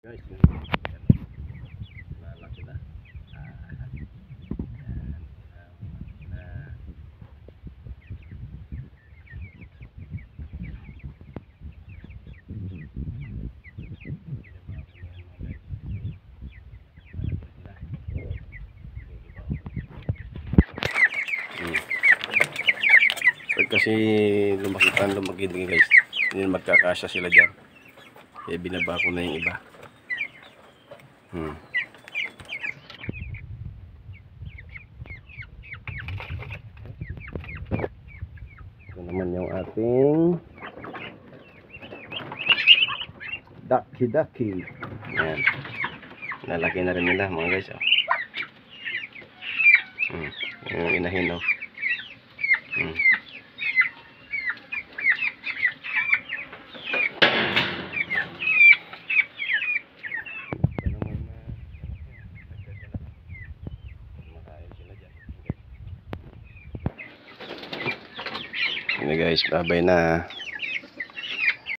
Guys, lalaki na. Pag kasi lumaki din guys, hindi magkakasya sila dyan. Kaya binaba ko na yung iba. Ito naman yung ating daki. Ayan. Nalaki na rin nila mga guys. Yung inahin. Ini guys, babay na.